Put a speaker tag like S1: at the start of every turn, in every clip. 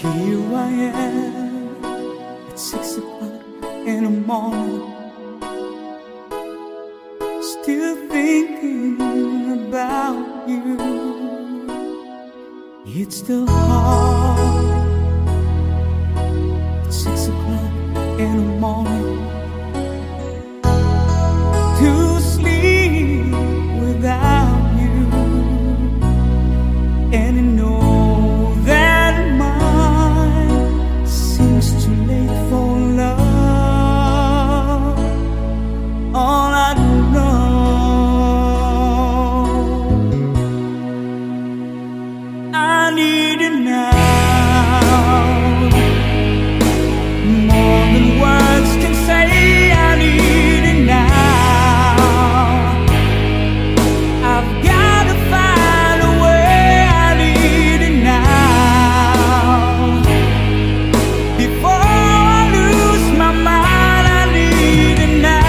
S1: Here I am at 6 o'clock in the morning, still thinking about you. It's still hard at 6 o'clock in the morning to sleep without you, and I know that mine seems too late for love. All I know, I need it now, more than words can say. I need it now. I've got to find a way. I need it now. Before I lose my mind, I need it now.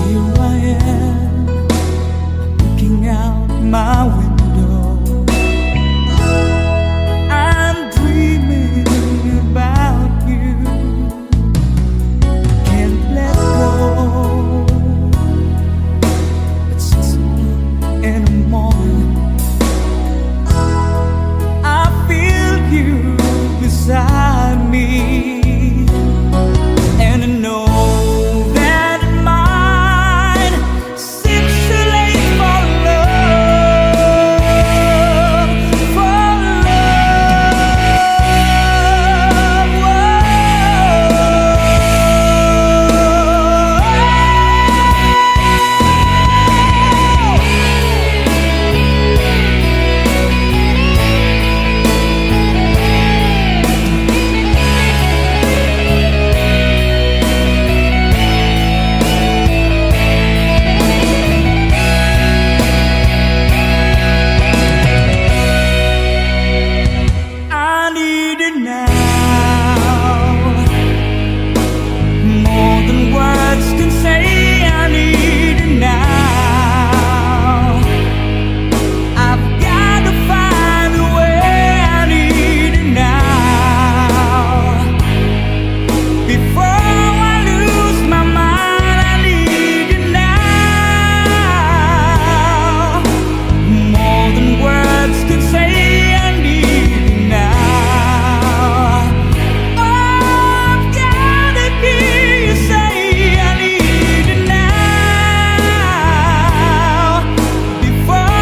S1: Here I am, looking out my window. I'm dreaming about you. Can't let go. It's 6 o'clock in the morning. I feel you beside me, and I know that mine seems too late for love, for love. I need it now, more than words can say. I need it now. I've got to find a way. I need it now. Before I lose my mind, I need it now. More than words can say. I need it now. Oh, I've gotta hear you say I need it now. Before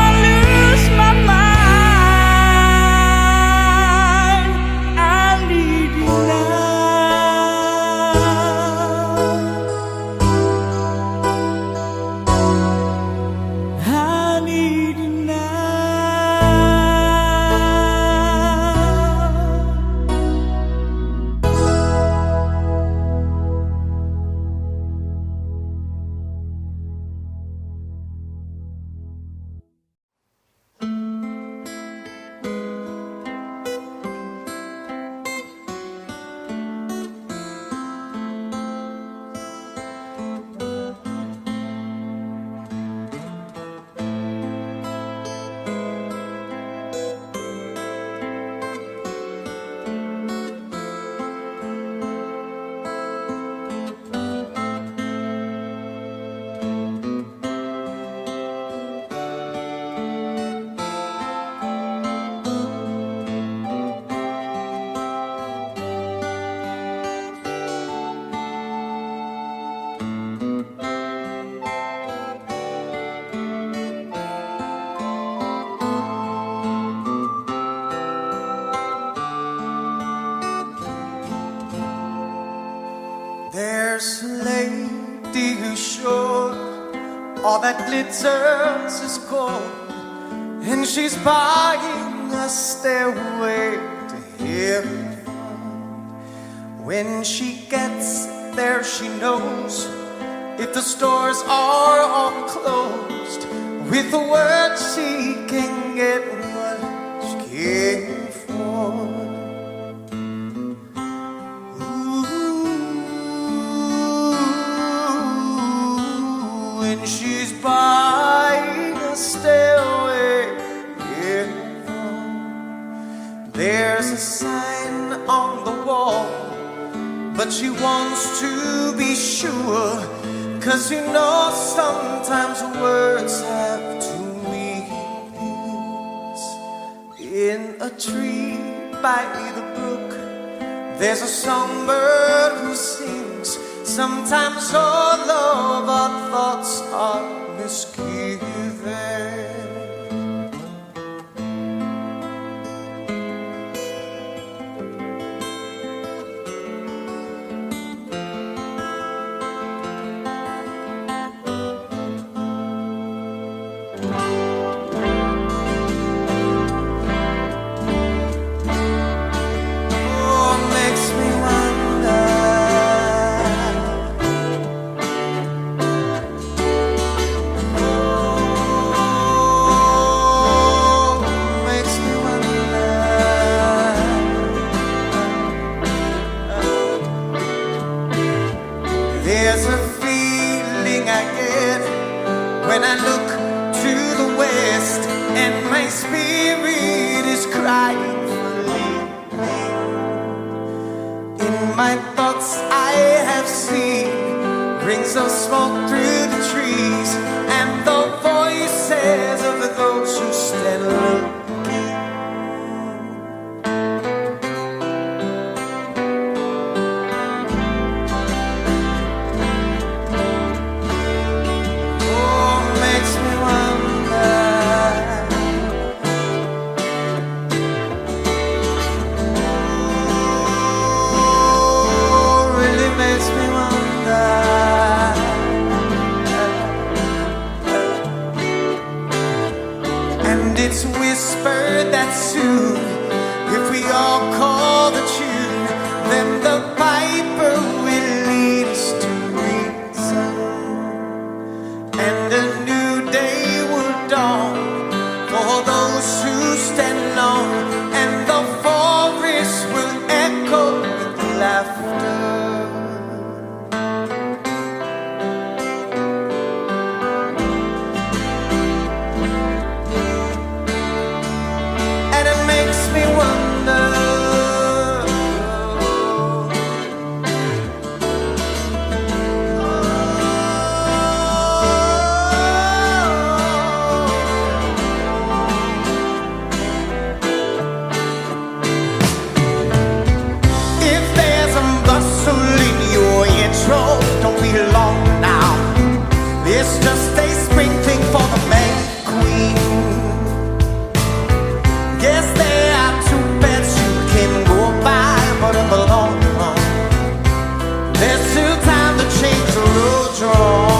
S1: I lose my mind, I need it now. I need it now.
S2: There's a lady who's sure all that glitters is gold, and she's buying a stairway to heaven. When she gets there, she knows if the stores are all closed, with a word she can get what she came for. Ooh, but she wants to be sure. 'Cause you know sometimes words have two meanings. In a tree by the brook, there's a songbird who sings. Sometimes all of our thoughts are misgiven. There's a feeling I get when I look to the west, and my spirit is crying for leaving. In my thoughts I have seen rings of smoke through the trees, and the voices of those who stand looking. It's whispered that soon, if we all call the tune, then the piper will lead us to reason, and a new day will dawn for those who stand alone, and the forest will echo with laughter. Don't be long now. It's just a spring thing for the May Queen. Guess there are two beds you can go by, but in the long run, there's still time to change the road you're on.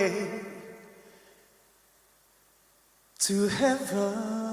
S2: way to heaven.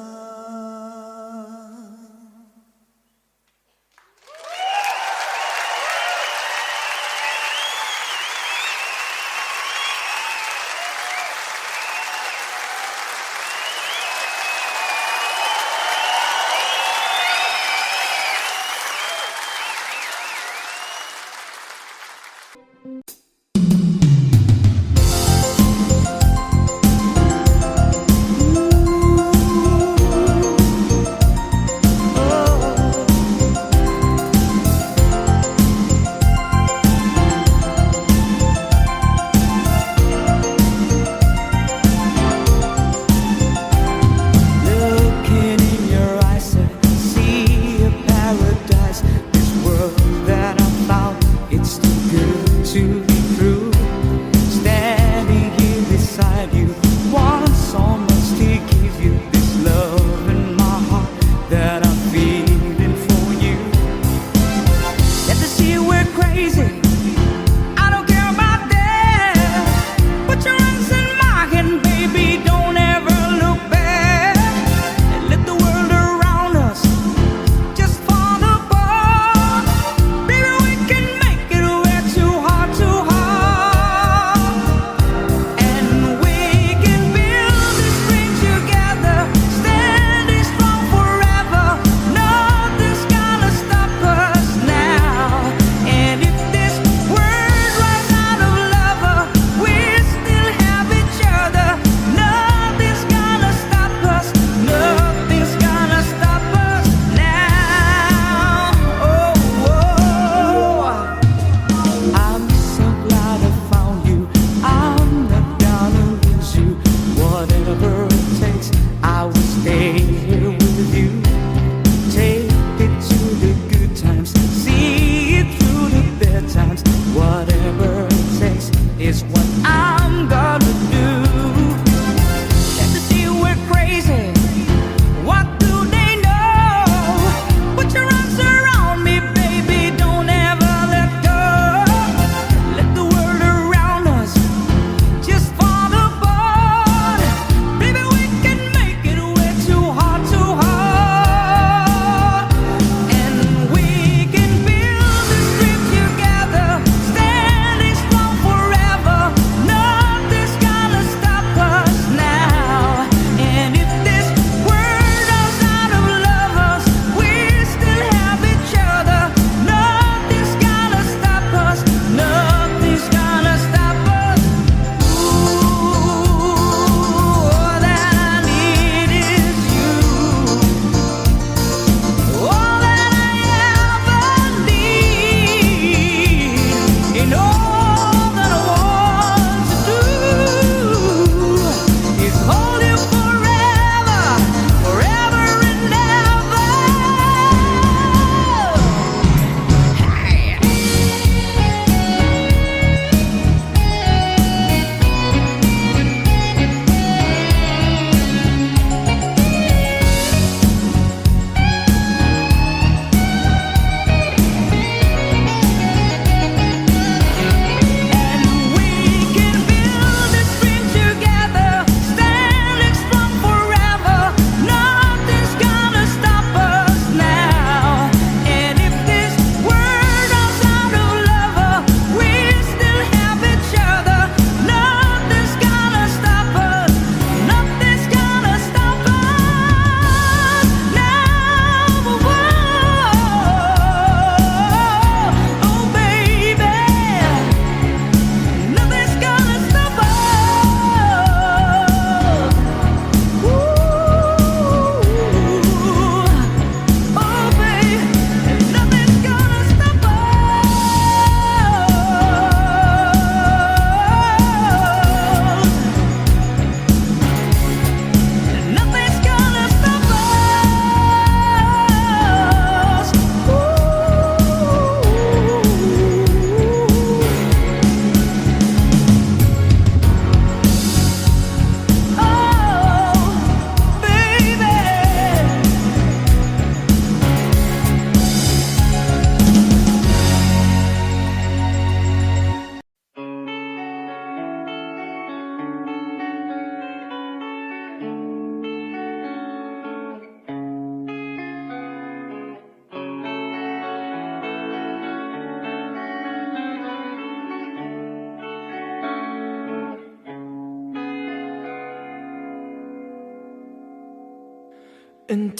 S2: And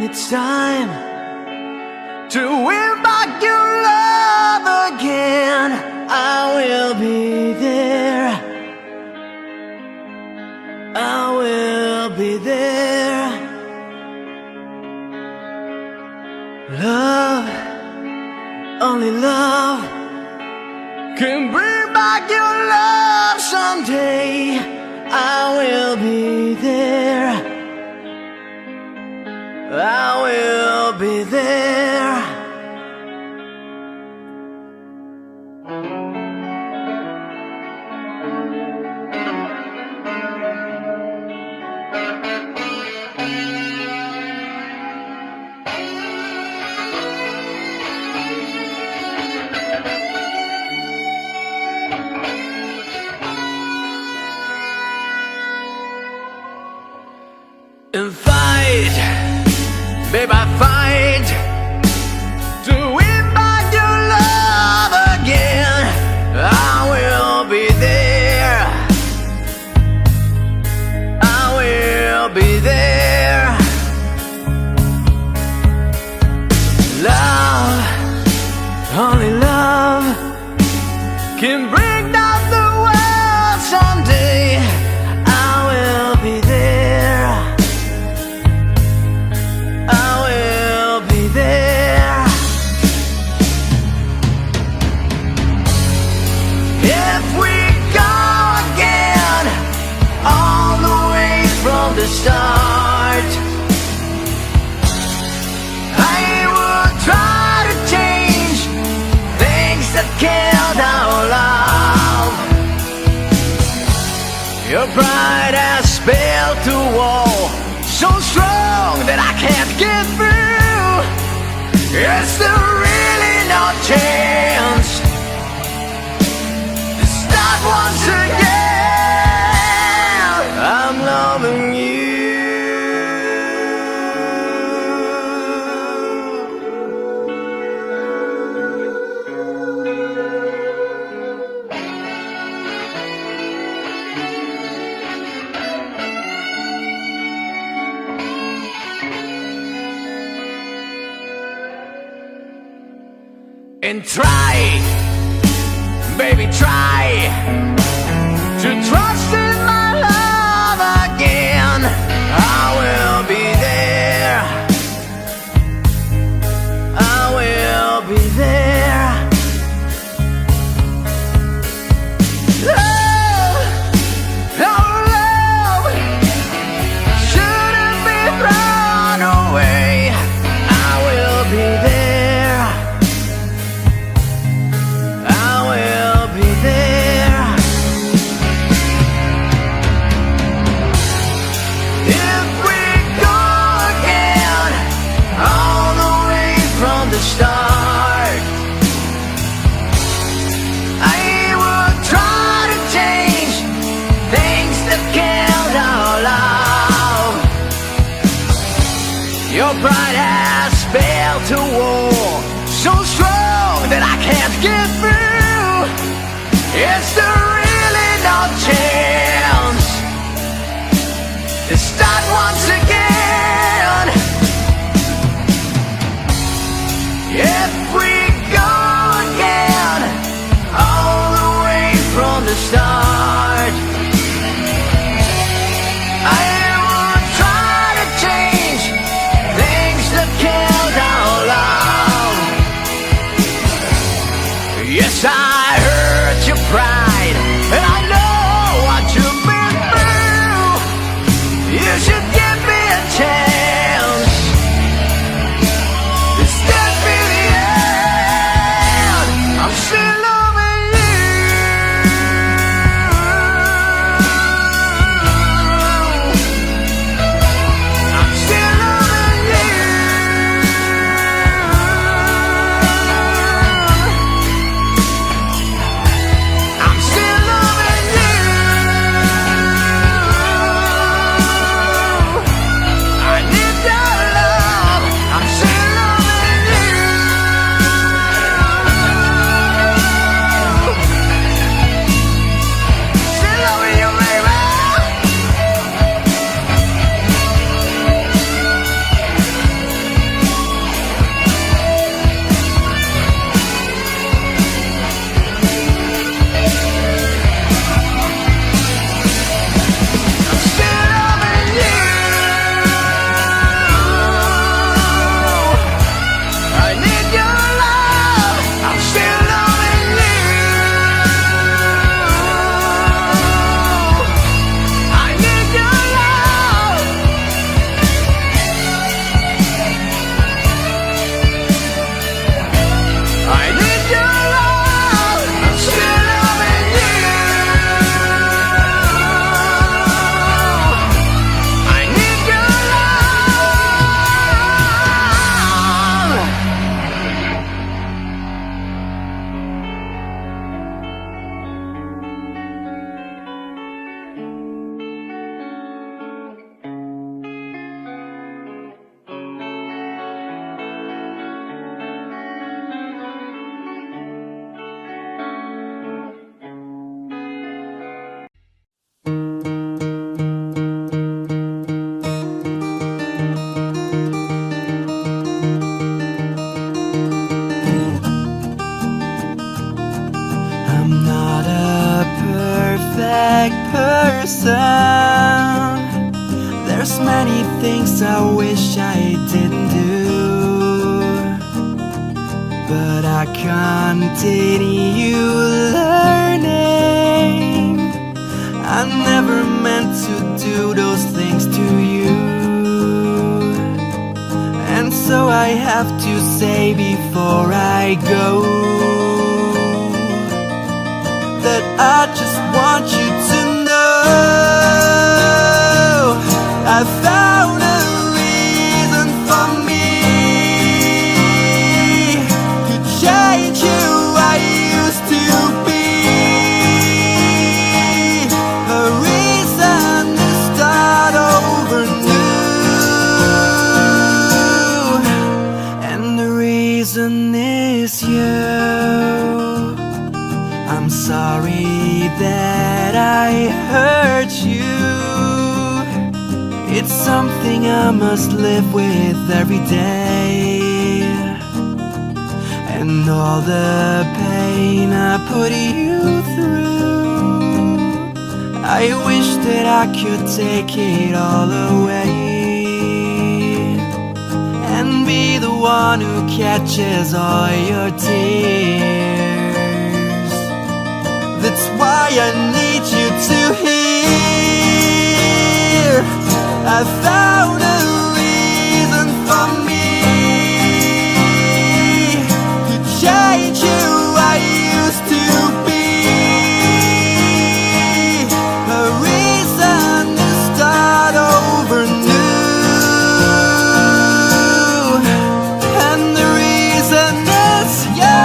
S2: it's time to win back your love again. I will be there. I will be there. Love, only love can bring back your love someday. I will be there. I will be there. And fight, babe, I fight to win back your love again. I will be there. I will be there. Love, only love can bring down the world someday. I will be there. I will be there. If we go again, all the way from the start, I will try to change things that killed our love. Your pride has built a wall so strong that I can't get through. Is there really no chance to start once again? I'm loving you. And try, baby, try to trust in my love again. I will be there. I will be there. Love, our love shouldn't be thrown away. I will be there. Start, I will try to change things that killed our love. Your pride has built a wall so strong that I can't get through. Is there really no chance to start once again? If we go again, all the way from the start, I will try to change things that killed our love. Yes, I hurt your pride, and I know what you've been through. You should give me a chance. I'm still loving you.
S1: perfect person. There's many things I wish I didn't do, but I continue learning. I never meant to do those things to you, and so I have to say before I go that I just want you to know I found a reason for me to change who I used to be, a reason to start over new, and the reason is you. I'm sorry that I hurt you. It's something I must live with every day, and all the pain I put you through, I wish that I could take it all away and be the one who catches all your tears. That's why I need you to hear I found a reason for me to change who I used to be, a reason to start over new, and the reason is you.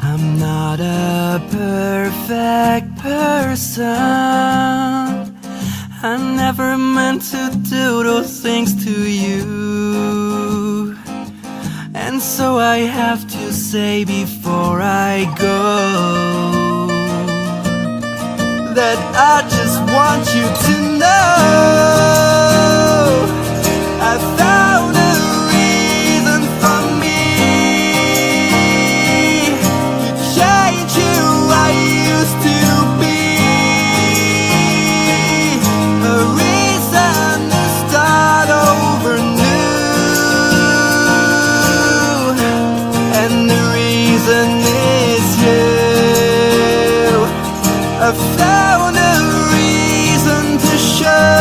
S1: I'm not a perfect person. I never meant to do those things to you, and so I have to say before I go that I just want you to know I found a reason for me to change who I used to be, a reason to start over new, and the reason is you. I found a reason to show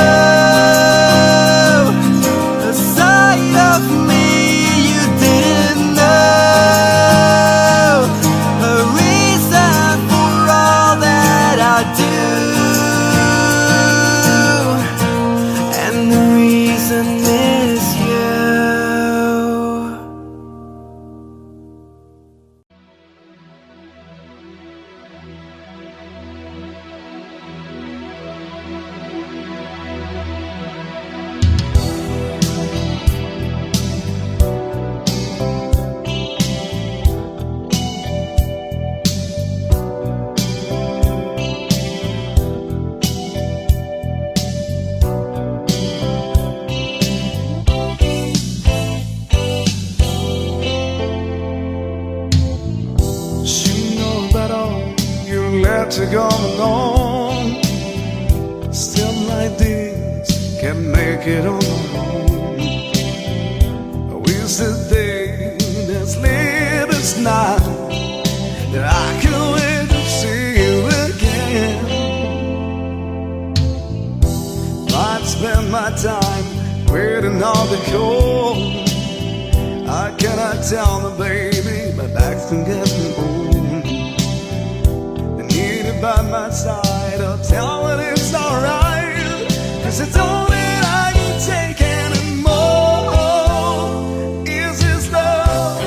S1: a side of me you didn't know, a reason for all that I do, and the reason is you.
S2: To go alone, still like this, can't make it on our own. I wish the day that's late as night that I could wait to see you again. I'd spend my time waiting on the call. I cannot tell the baby my back's been getting old. By my side, I'll tell her it's alright, 'cause it's all that I can take anymore. Is this love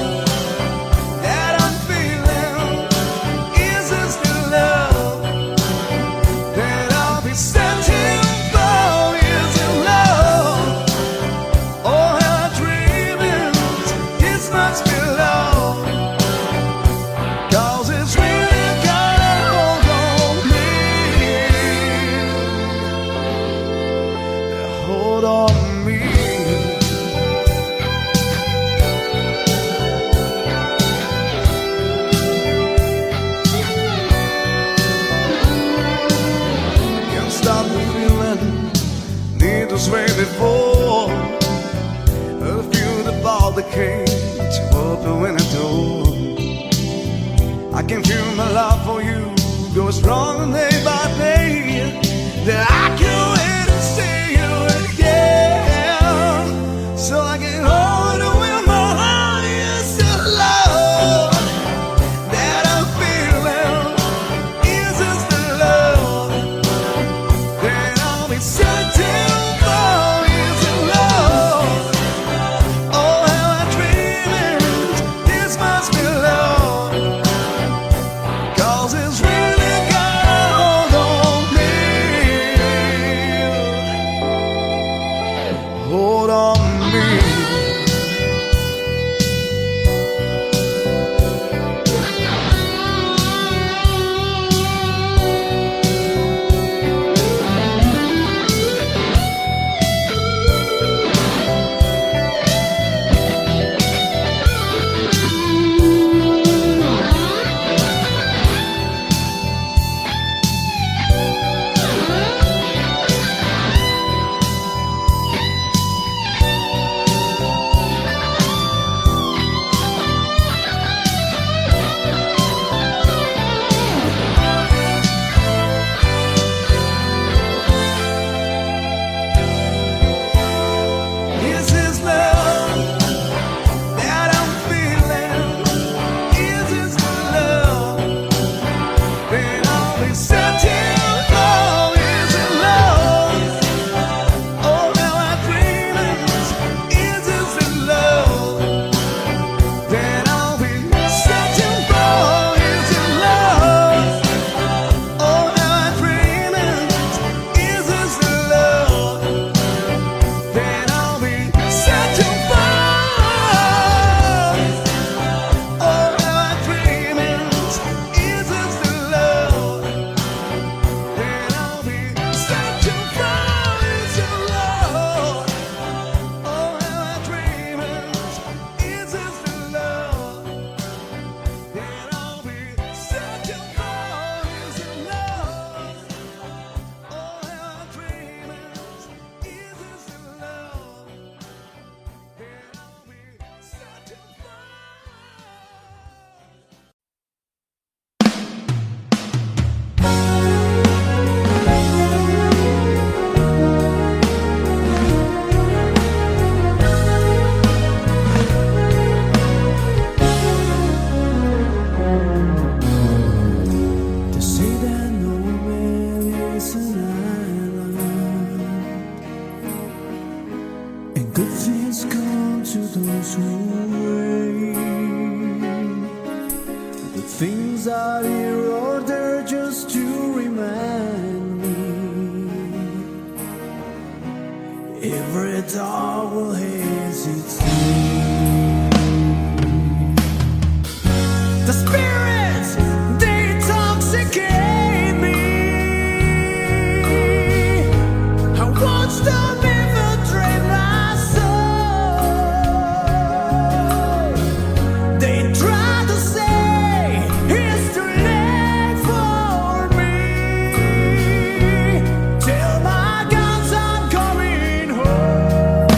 S2: that I'm feeling? Is this the love that I'll be searching for? Is it love me. Can't stop the feeling, need to sway before. I feel the ball that came to open the door. I can feel my love for you go strong day by day. That I can wait to see you again, so I can hold you in my heart. It's the love that I'm feeling. Is this the love that I'll be searching for? Is it love? Oh, how I dream it. This must be love, 'cause it's really got hold on me. Hold on me. Is this love that I'm feeling? Is this the love that I'll be searching for? Is it love? Oh, how I dream it. Is this the love that I'll be searching for? Is it love? Oh, how I dream it. Is this the love that I'll be searching for? Oh, how I dream it. Is this the love that I'll be searching for? Is it love? Oh, how I dream it. Is this the love that I'll be searching for? Is it love? Oh, how I dream it. Is this the love that I'll be searching for?
S1: To say that no man is an island, and good things come to those who wait. The things are here or there just to remind me every dog will hesitate. The spirits, they intoxicate me. I watch them infiltrate my soul. They try to say it's too late for me. Tell my guns I'm coming home.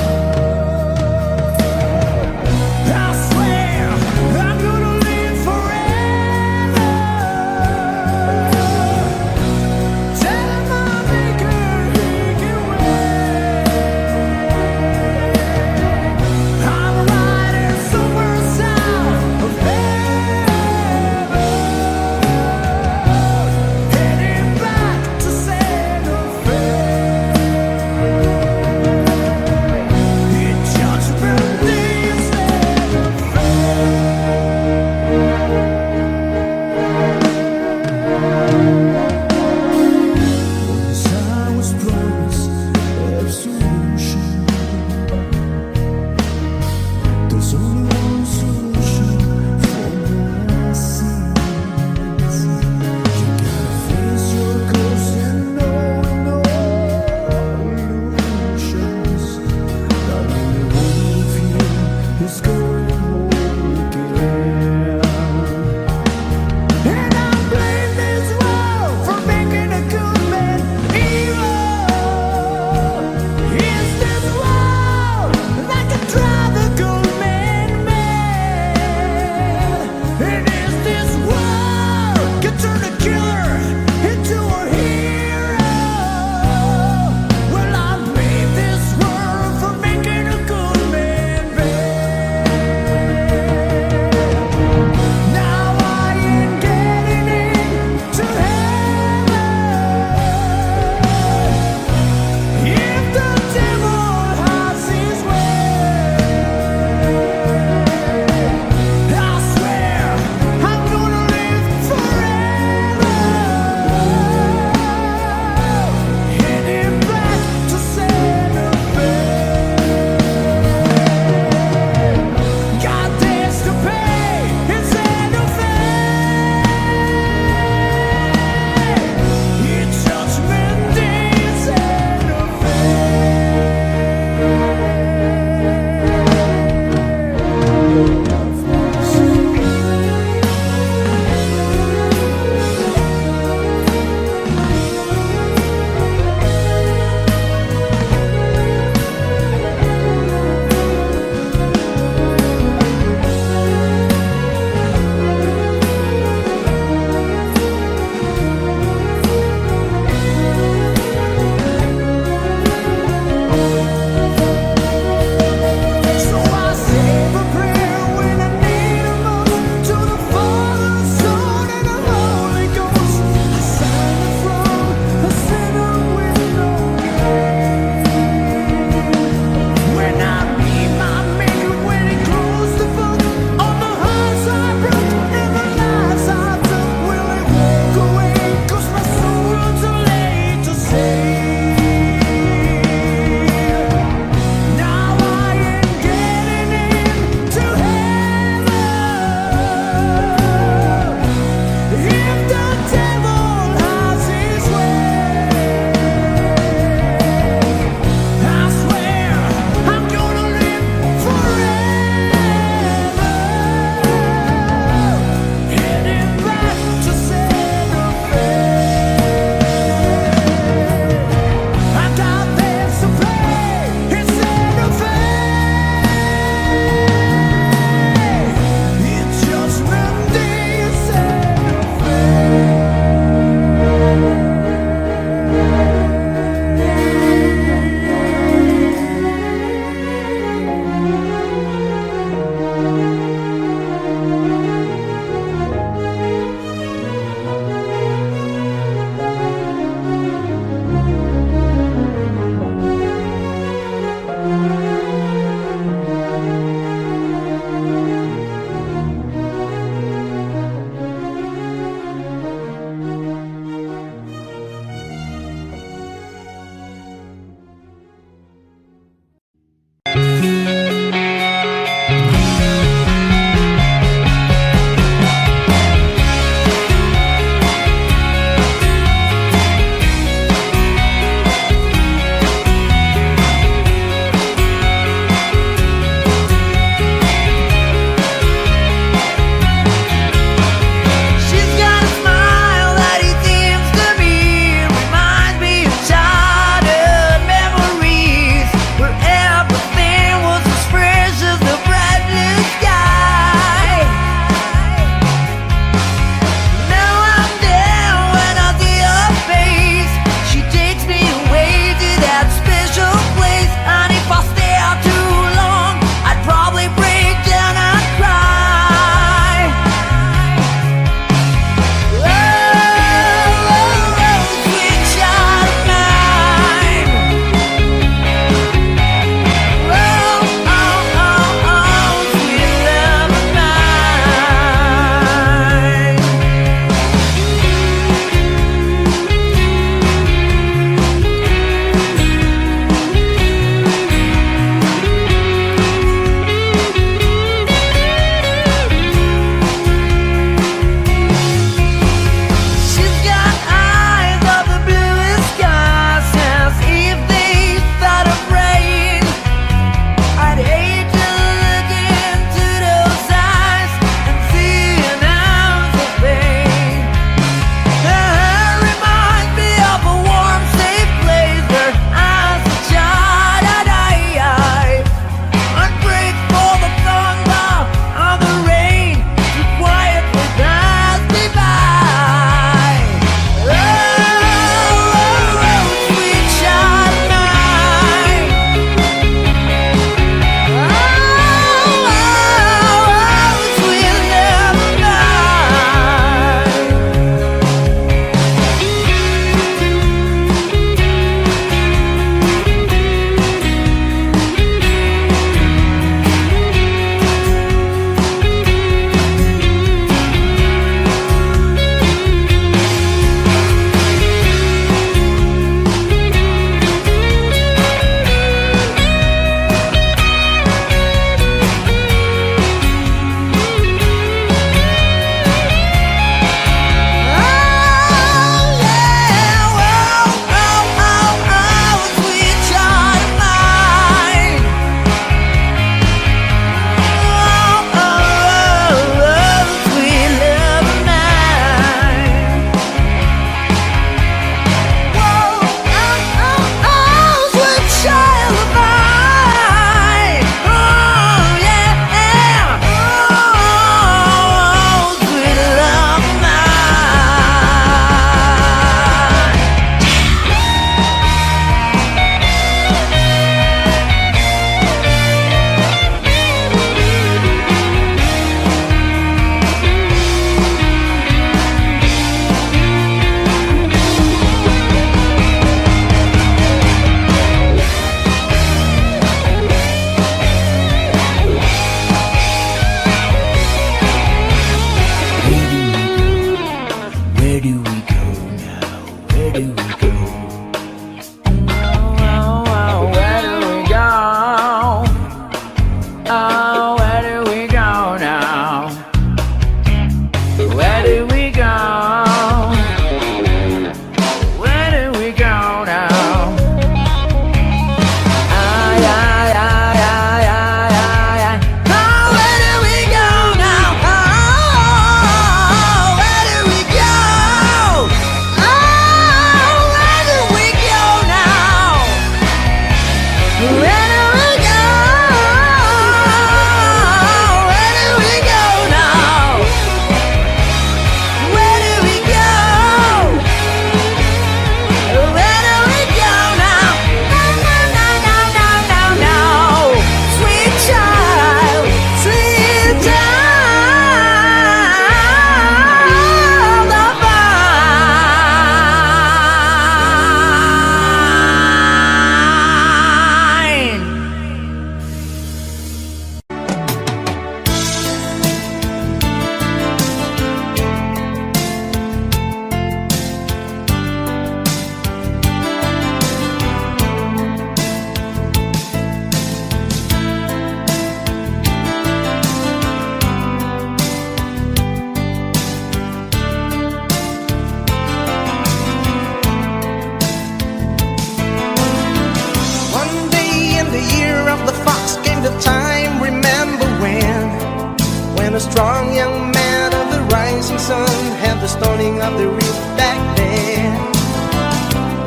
S3: strong young man of the rising sun had the stoning of the reef back then.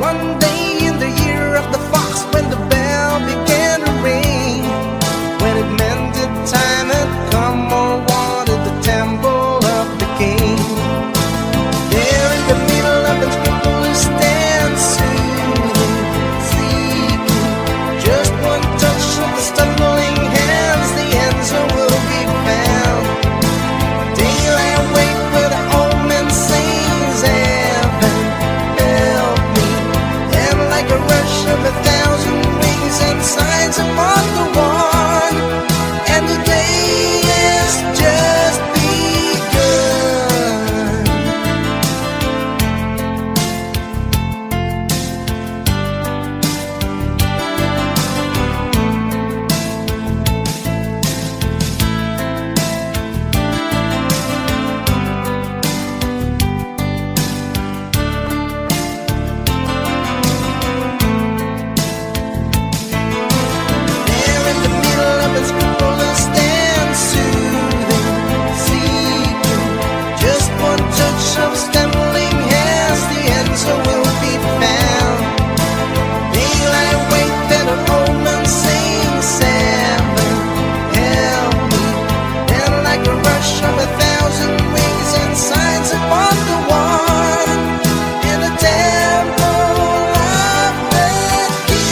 S3: One day in the year of the fox, when the bell began to ring, when it meant that time had come or wanted the temple of the king. There in the middle of the scrupulous dance, seeking just one touch of the stumbling hands, the answer will be found. Daylight wake where the old man sings, heaven help me. And like a rush of 1,000 wings and signs upon the one, and the day is just begun. There in the middle of its scrupulous dance, soothing, seeking just one touch of stumbling hands, the answer will be found. Daylight wait that an old man sings, heaven help me. And like a rush of 1,000 wings and signs upon the one, in the temple of the king.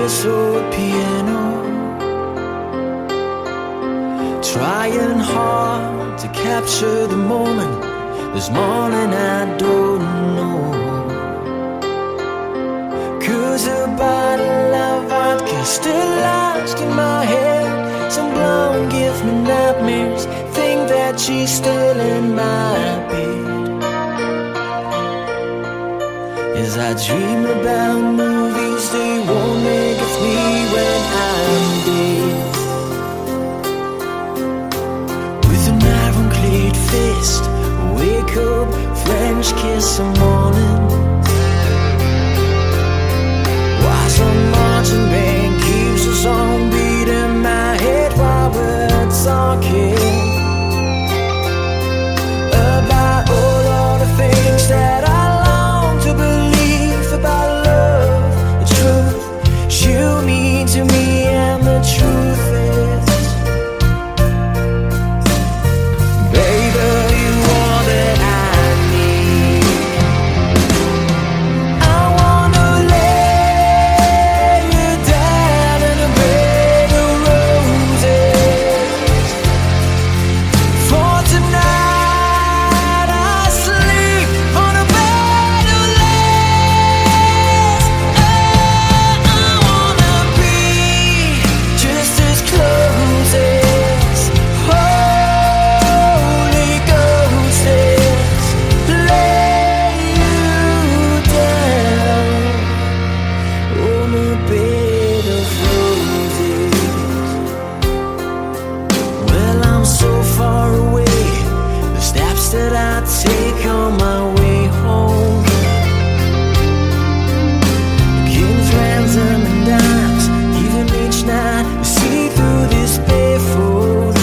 S3: bass or a piano, trying hard to capture the moment. This morning I don't know, 'cause a bottle of vodka still lost in my head. Some blonde gives me nightmares, think that she's still in my bed. As I dream about movies they won't make of me when I'm dead. With an ironclad fist, wake up, French kiss some morning. While some marching band keeps us on beating my head while we're talking about all of the things that I long to believe about love, the truth you mean to me, and the truth is, baby, you are that I need. I wanna lay you down in a bed of roses. For tonight I sleep on a bed of lace. Oh, I wanna be just as close as Holy Ghost is. Lay you down on a bed of roses. Well, I'm so far away, the steps that I take on my way home, kings, ransom, and dimes, even each night we see through this barefoot.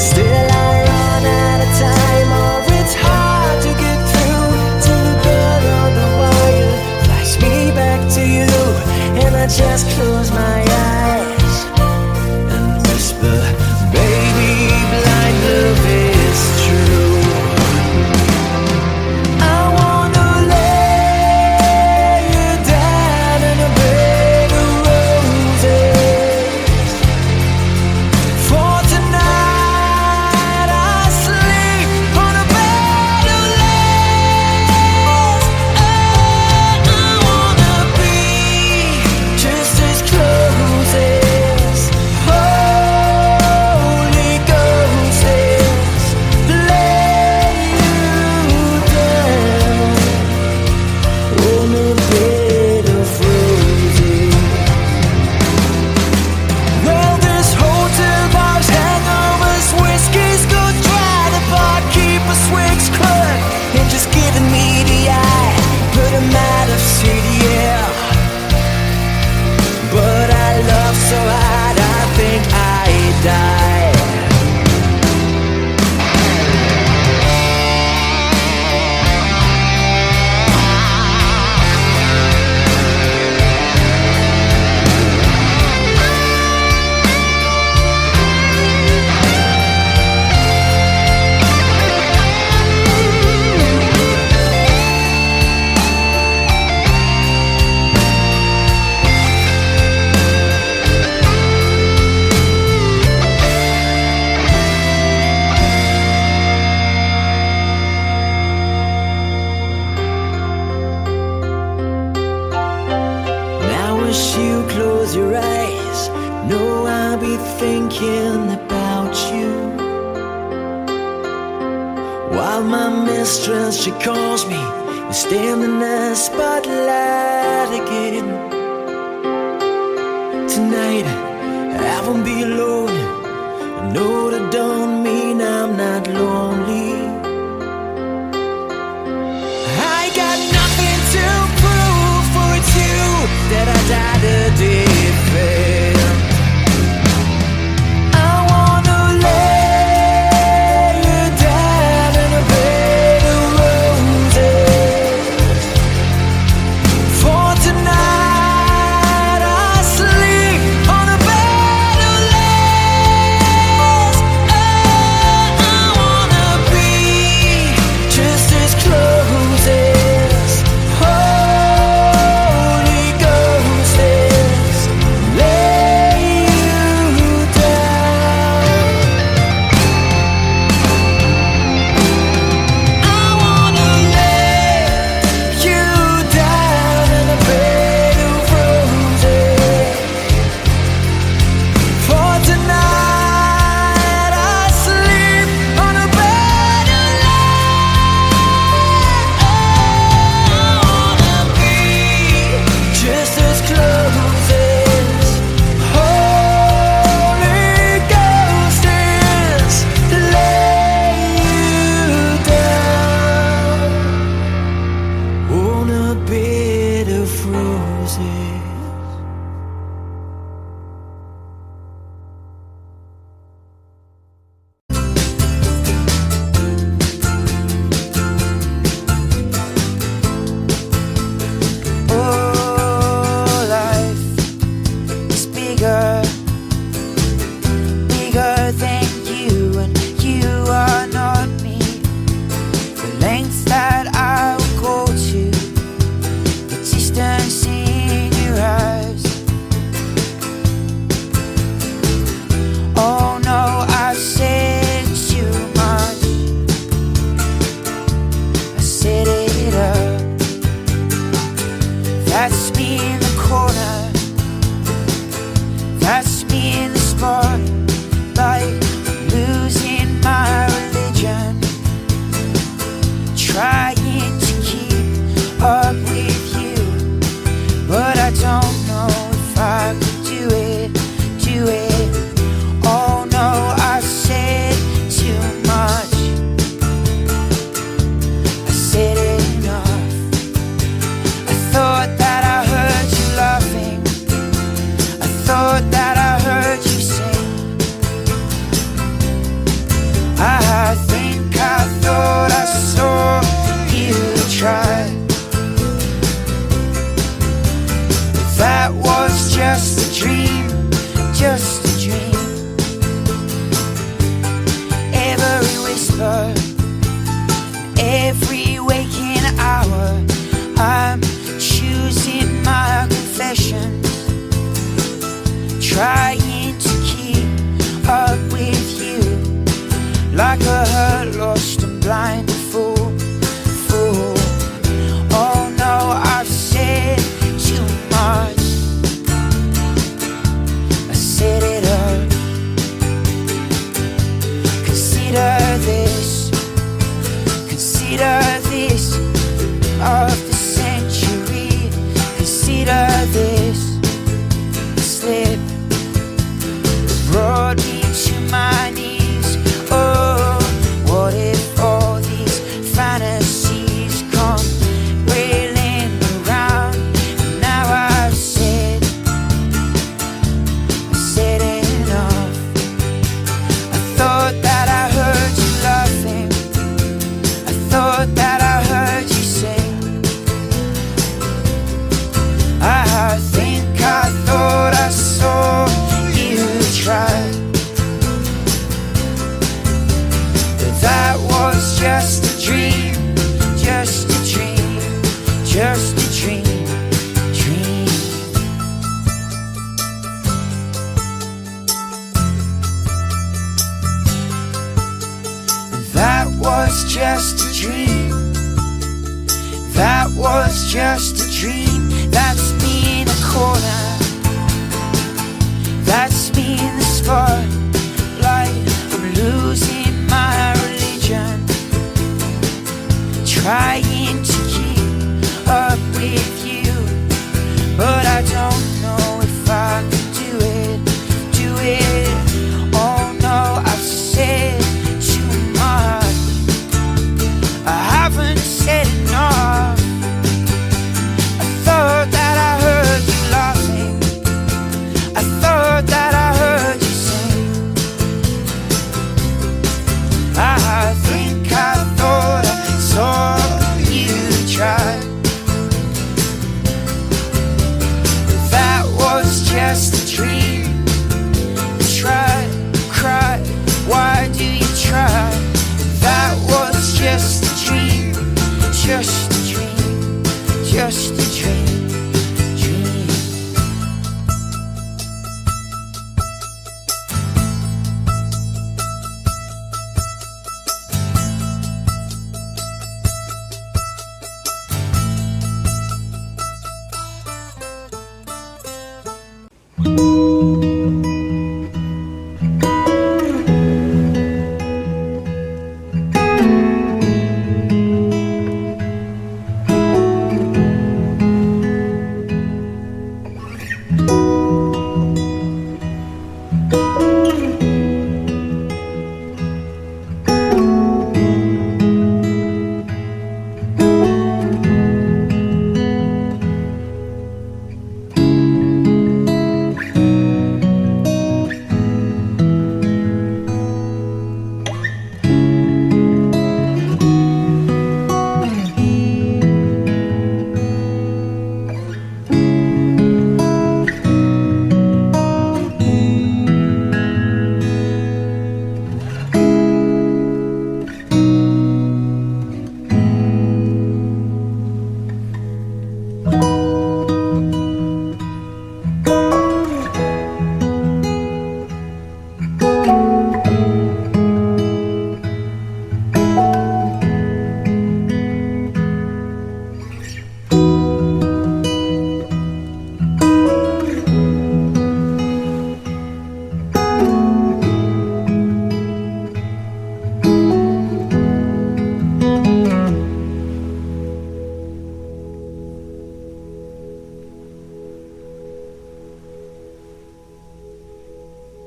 S3: Still I run out of time, or it's hard to get through till the bell on the wire flies me back to you, and I just close my eyes and whisper, baby, blind love is true. I wanna lay you down in a bed of roses. For tonight I sleep on a bed of lace. Oh, I wanna be just as close as Holy Ghost is. Lay you down on a bed of roses. Well, this hotel bar's hangovers, whiskey's go dry. The barkeeper swigs clerk and just giving me the eye. But I'm out of city, yeah. But I love so hard, I think I die. Now as you close your eyes, know I'll be thinking about you. While my mistress, she calls me, and stand in the spotlight again. Tonight I won't be alone. I know that don't mean I'm not lonely. I got nothing to prove, for it's you that I died a defend. I wanna lay you down in a bed of roses. For tonight I sleep on a bed of lace. Oh, I wanna
S1: That's me in the corner. That's me in the spotlight, losing my religion, trying to keep up with you, but I don't know if I could do it. Oh no, I've said too much. I said enough. I thought that I heard you laughing. I thought that I heard you sing. I think I thought I saw you try. But that was just a dream, just a dream. Every whisper, every waking hour, I'm choosing my confessions, trying to keep up with you, like a hurt, lost and blinded fool. Oh no, I've said too much. I set it up. Consider this of the century. Consider this slip that brought me to my knees. Oh, what if all these fantasies come railing around? And now I've said enough. I thought that I heard you laughing. I thought that I heard you sing. I think I thought I saw you try. But that was just a dream, just a dream, just a dream, dream. That was just a dream. That was just a dream.